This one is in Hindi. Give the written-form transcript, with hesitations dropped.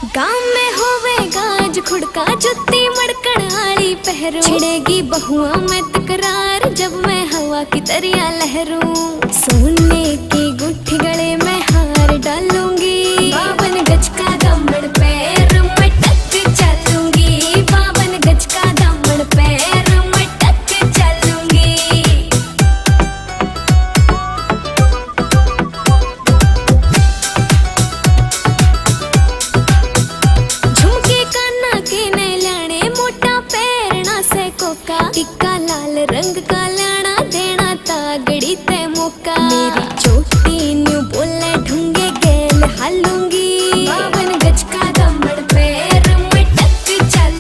गाँव में होवे गाज खुड़का जुत्ती मड़कण आली पहरू, छिड़ेगी बहुआ में तकरार जब मैं हवा की तरिया लहरूं। सोने की गुट्ठी गले में हार डालूंगी, 52 गज का दामन पैर में टक चलूंगी, 52 गज का दामन पैर में टक चलूंगी। झुमके काना के ने लाने मोटा पैरना से कोका, टिक्का लाल रंग का लाना देना तागड़ी ते मौका। मेरी चोटी न्यू बोले ढूंगे गेल हालूंगी,